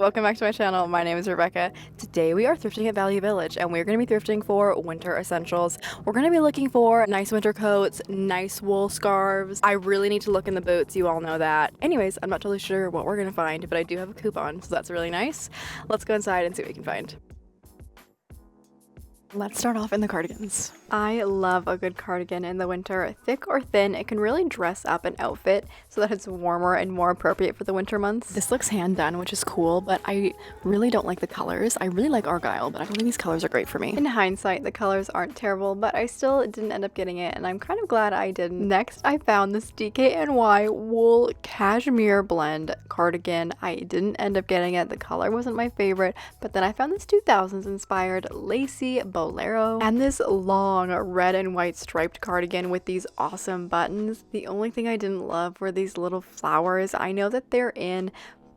welcome back to my channel. My name is Rebecca. Today we are thrifting at Value Village and we're going to be thrifting for winter essentials. We're going to be looking for nice winter coats, nice wool scarves. I really need to look in the boots, you all know that. Anyways, I'm not totally sure what we're going to find, but I do have a coupon, so that's really nice. Let's go inside and see what we can find. Let's start off in the cardigans. I love a good cardigan in the winter. Thick or thin, it can really dress up an outfit so that it's warmer and more appropriate for the winter months. This looks hand done, which is cool, but I really don't like the colors. I really like Argyle, but I don't think these colors are great for me. In hindsight, the colors aren't terrible, but I still didn't end up getting it, and I'm kind of glad I didn't. Next, I found this DKNY wool cashmere blend cardigan. I didn't end up getting it. The color wasn't my favorite, but then I found this 2000s inspired lacy bolero and this long red and white striped cardigan with these awesome buttons. The only thing I didn't love were these little flowers. I know that they're in,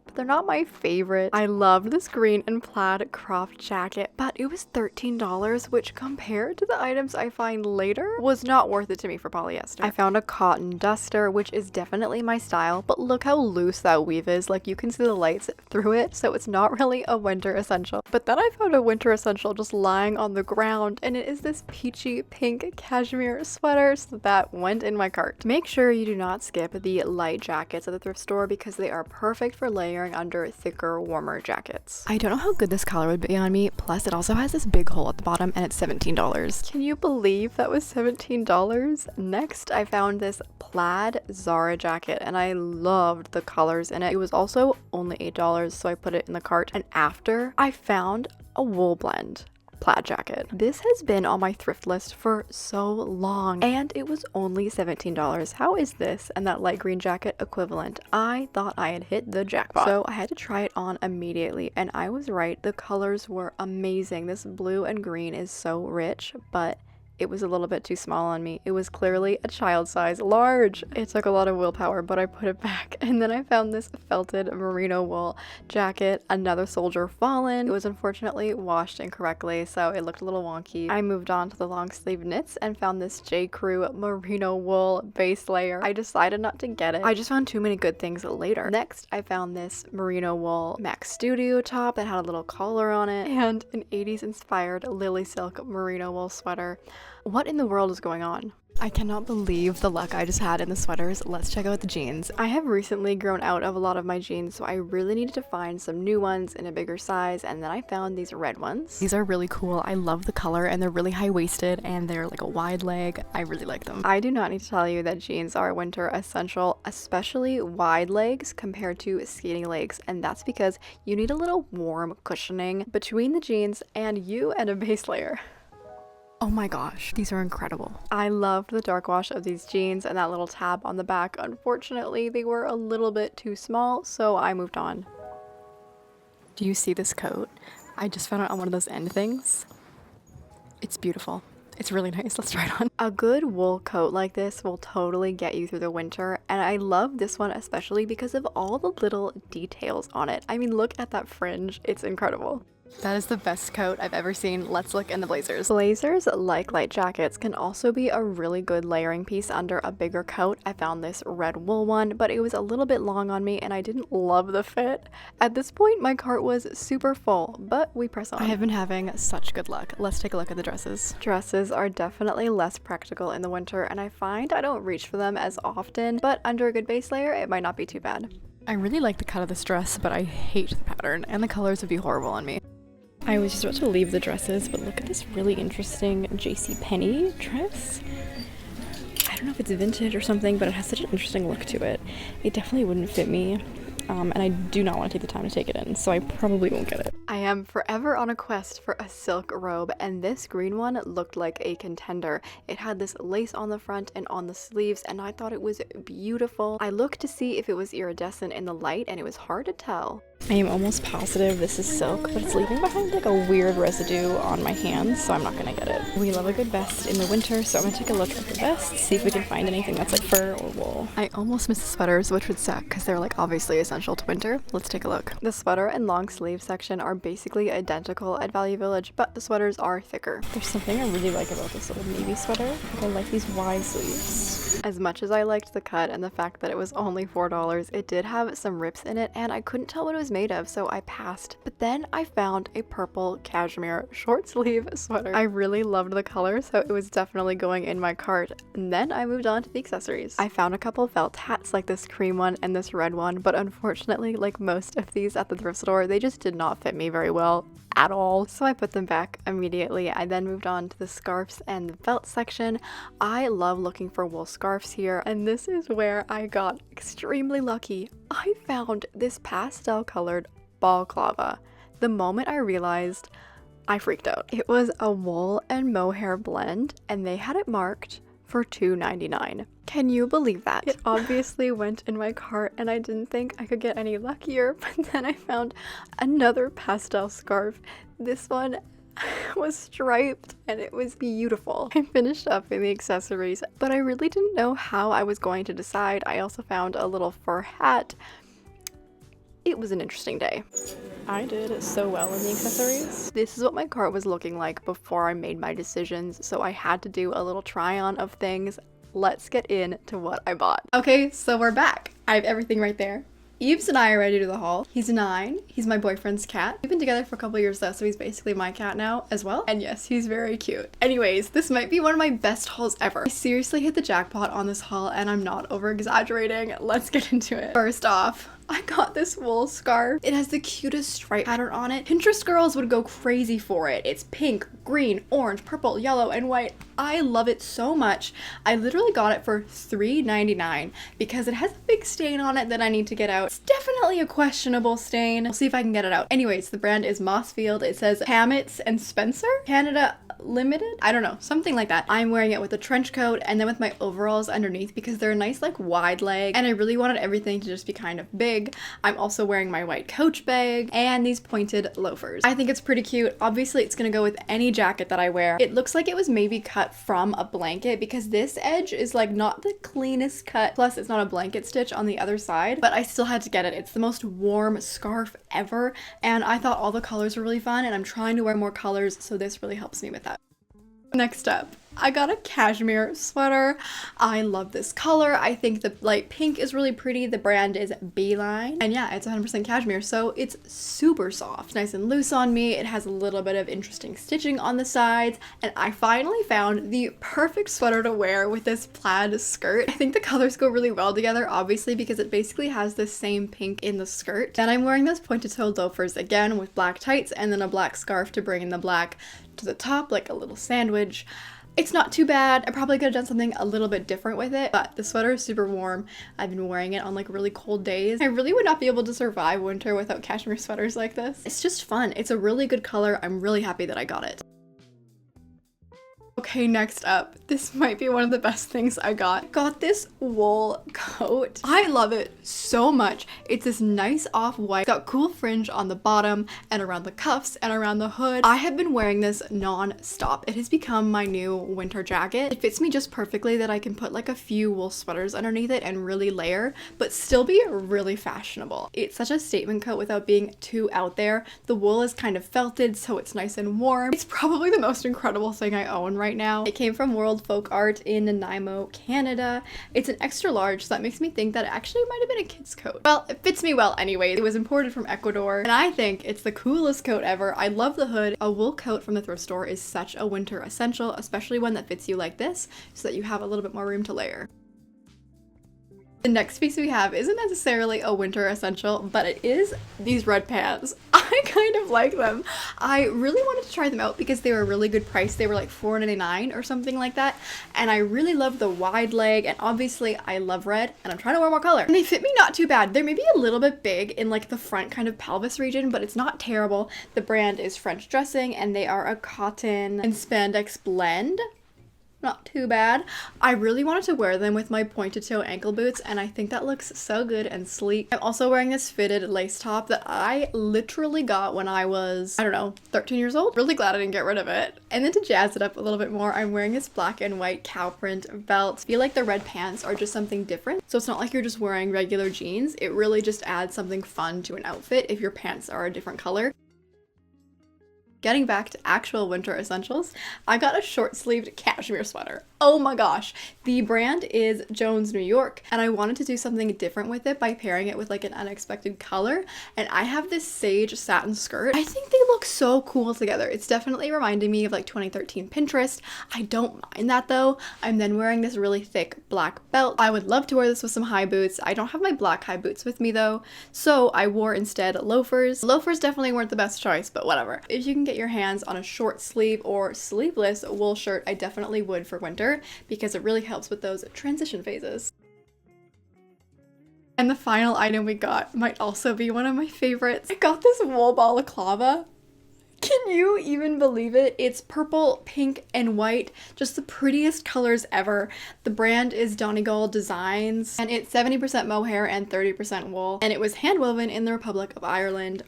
but they're not my favorite. I loved this green and plaid cropped jacket, but it was $13, which compared to the items I find later was not worth it to me for polyester. I found a cotton duster, which is definitely my style, but look how loose that weave is. Like, you can see the lights through it, so it's not really a winter essential. But then I found a winter essential just lying on the ground, and it is this peachy pink cashmere sweater, so that went in my cart. Make sure you do not skip the light jackets at the thrift store because they are perfect for layering under thicker, warmer jackets. I don't know how good this collar would be on me, plus it also has this big hole at the bottom and it's $17. Can you believe that was $17? Next, I found this plaid Zara jacket and I loved the colors in it. It was also only $8, so I put it in the cart. And after, I found a wool blend plaid jacket. This has been on my thrift list for so long and it was only $17. How is this and that light green jacket equivalent? I thought I had hit the jackpot. So I had to try it on immediately and I was right. The colors were amazing. This blue and green is so rich, but it was a little bit too small on me. It was clearly a child size large. It took a lot of willpower, but I put it back. And then I found this felted merino wool jacket, another soldier fallen. It was unfortunately washed incorrectly, so it looked a little wonky. I moved on to the long sleeve knits and found this J. Crew merino wool base layer. I decided not to get it. I just found too many good things later. Next, I found this merino wool Max Studio top that had a little collar on it and an 80s inspired lily silk merino wool sweater. What in the world is going on? I cannot believe the luck I just had in the sweaters. Let's check out the jeans. I have recently grown out of a lot of my jeans, so I really needed to find some new ones in a bigger size, and then I found these red ones. These are really cool. I love the color, and they're really high-waisted, and they're like a wide leg. I really like them. I do not need to tell you that jeans are a winter essential, especially wide legs compared to skating legs, and that's because you need a little warm cushioning between the jeans and a base layer. Oh my gosh, these are incredible. I loved the dark wash of these jeans and that little tab on the back. Unfortunately, they were a little bit too small, so I moved on. Do you see this coat? I just found it on one of those end things. It's beautiful. It's really nice. Let's try it on. A good wool coat like this will totally get you through the winter, and I love this one especially because of all the little details on it. I mean, look at that fringe. It's incredible. That is the best coat I've ever seen. Let's look in the blazers. Blazers, like light jackets, can also be a really good layering piece under a bigger coat. I found this red wool one, but it was a little bit long on me and I didn't love the fit. At this point, my cart was super full, but we press on. I have been having such good luck. Let's take a look at the dresses. Dresses are definitely less practical in the winter, and I find I don't reach for them as often, but under a good base layer, it might not be too bad. I really like the cut of this dress, but I hate the pattern, and the colors would be horrible on me. I was just about to leave the dresses, but look at this really interesting JCPenney dress. I don't know if it's vintage or something, but it has such an interesting look to it. It definitely wouldn't fit me, and I do not want to take the time to take it in, so I probably won't get it. I am forever on a quest for a silk robe, and this green one looked like a contender. It had this lace on the front and on the sleeves, and I thought it was beautiful. I looked to see if it was iridescent in the light, and it was hard to tell. I am almost positive this is silk, but it's leaving behind like a weird residue on my hands, so I'm not gonna get it. We love a good vest in the winter, so I'm gonna take a look at the vest, see if we can find anything that's like fur or wool. I almost missed the sweaters, which would suck because they're like obviously essential to winter. Let's take a look. The sweater and long sleeve section are basically identical at Value Village, but the sweaters are thicker. There's something I really like about this little navy sweater. Like, I like these wide sleeves. As much as I liked the cut and the fact that it was only $4, it did have some rips in it and I couldn't tell what it was made of, so I passed. But then I found a purple cashmere short sleeve sweater. I really loved the color, so it was definitely going in my cart. And then I moved on to the accessories. I found a couple felt hats like this cream one and this red one, but unfortunately, like most of these at the thrift store, they just did not fit me very well at all, so I put them back immediately. I then moved on to the scarves and the felt section. I love looking for wool scarves here, and this is where I got extremely lucky. I found this pastel colored balaclava. The moment I realized, I freaked out. It was a wool and mohair blend, and they had it marked for $2.99. Can you believe that? It obviously went in my cart and I didn't think I could get any luckier, but then I found another pastel scarf. This one was striped and it was beautiful. I finished up in the accessories, but I really didn't know how I was going to decide. I also found a little fur hat. It was an interesting day. I did so well in the accessories. This is what my cart was looking like before I made my decisions, so I had to do a little try on of things. Let's get into what I bought. Okay, so we're back. I have everything right there. Eves and I are ready to do the haul. He's 9. He's my boyfriend's cat. We've been together for a couple years though, so he's basically my cat now as well. And yes, he's very cute. Anyways, this might be one of my best hauls ever. I seriously hit the jackpot on this haul and I'm not over exaggerating. Let's get into it. First off, I got this wool scarf. It has the cutest stripe pattern on it. Pinterest girls would go crazy for it. It's pink, green, orange, purple, yellow, and white. I love it so much. I literally got it for $3.99 because it has a big stain on it that I need to get out. It's definitely a questionable stain. We'll see if I can get it out. Anyways, the brand is Mossfield. It says Hammett and Spencer, Canada Limited. I don't know, something like that. I'm wearing it with a trench coat and then with my overalls underneath because they're a nice like wide leg and I really wanted everything to just be kind of big. I'm also wearing my white Coach bag and these pointed loafers. I think it's pretty cute. Obviously it's gonna go with any jacket that I wear. It looks like it was maybe cut from a blanket because this edge is like not the cleanest cut. Plus it's not a blanket stitch on the other side, but I still had to get it. It's the most warm scarf ever and I thought all the colors were really fun and I'm trying to wear more colors, so this really helps me with that. Next up, I got a cashmere sweater. I love this color. I think the light pink is really pretty. The brand is Beeline. And yeah, it's 100% cashmere, so it's super soft. Nice and loose on me. It has a little bit of interesting stitching on the sides. And I finally found the perfect sweater to wear with this plaid skirt. I think the colors go really well together, obviously, because it basically has the same pink in the skirt. Then I'm wearing those pointed toe loafers again with black tights and then a black scarf to bring in the black to the top, like a little sandwich. It's not too bad. I probably could have done something a little bit different with it, but the sweater is super warm. I've been wearing it on like really cold days. I really would not be able to survive winter without cashmere sweaters like this. It's just fun. It's a really good color. I'm really happy that I got it. Okay, next up, this might be one of the best things I got. I got this wool coat. I love it so much. It's this nice off-white, got cool fringe on the bottom and around the cuffs and around the hood. I have been wearing this non-stop. It has become my new winter jacket. It fits me just perfectly that I can put like a few wool sweaters underneath it and really layer, but still be really fashionable. It's such a statement coat without being too out there. The wool is kind of felted, so it's nice and warm. It's probably the most incredible thing I own right now. It came from World Folk Art in Nanaimo, Canada. It's an extra large, so that makes me think that it actually might have been a kid's coat. Well, it fits me well anyway. It was imported from Ecuador, and I think it's the coolest coat ever. I love the hood. A wool coat from the thrift store is such a winter essential, especially one that fits you like this, so that you have a little bit more room to layer. The next piece we have isn't necessarily a winter essential, but it is these red pants. I kind of like them. I really wanted to try them out because they were a really good price. They were like $4.99 or something like that. And I really love the wide leg, and obviously I love red and I'm trying to wear more color. And they fit me not too bad. They're maybe a little bit big in like the front kind of pelvis region, but it's not terrible. The brand is French Dressing and they are a cotton and spandex blend. Not too bad. I really wanted to wear them with my pointed toe ankle boots and I think that looks so good and sleek. I'm also wearing this fitted lace top that I literally got when I was, I don't know, 13 years old. Really glad I didn't get rid of it. And then to jazz it up a little bit more, I'm wearing this black and white cow print belt. I feel like the red pants are just something different. So it's not like you're just wearing regular jeans. It really just adds something fun to an outfit if your pants are a different color. Getting back to actual winter essentials, I got a short-sleeved cashmere sweater. Oh my gosh. The brand is Jones New York, and I wanted to do something different with it by pairing it with like an unexpected color, and I have this sage satin skirt. I think they look so cool together. It's definitely reminding me of like 2013 Pinterest. I don't mind that though. I'm then wearing this really thick black belt. I would love to wear this with some high boots. I don't have my black high boots with me though, so I wore instead loafers. Loafers definitely weren't the best choice, but whatever. If you can get your hands on a short sleeve or sleeveless wool shirt, I definitely would for winter because it really helps with those transition phases. And the final item we got might also be one of my favorites. I got this wool balaclava. Can you even believe it? It's purple, pink, and white. Just the prettiest colors ever. The brand is Donegal Designs, and it's 70% mohair and 30% wool. And it was hand-woven in the Republic of Ireland.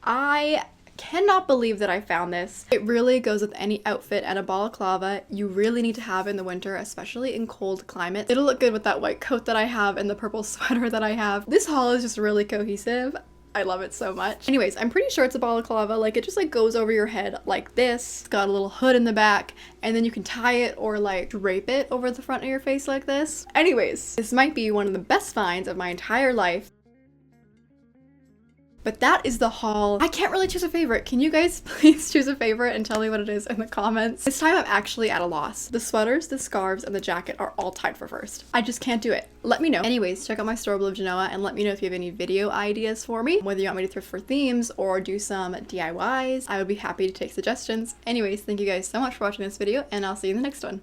I cannot believe that I found this. It really goes with any outfit, and a balaclava you really need to have in the winter, especially in cold climates. It'll look good with that white coat that I have and the purple sweater that I have. This haul is just really cohesive. I love it so much. Anyways, I'm pretty sure it's a balaclava. Like, it just like goes over your head like this. It's got a little hood in the back, and then you can tie it or like drape it over the front of your face like this. Anyways, this might be one of the best finds of my entire life. But that is the haul. I can't really choose a favorite. Can you guys please choose a favorite and tell me what it is in the comments? This time I'm actually at a loss. The sweaters, the scarves, and the jacket are all tied for first. I just can't do it. Let me know. Anyways, check out my Storable of Genoa and let me know if you have any video ideas for me. Whether you want me to thrift for themes or do some DIYs, I would be happy to take suggestions. Anyways, thank you guys so much for watching this video, and I'll see you in the next one.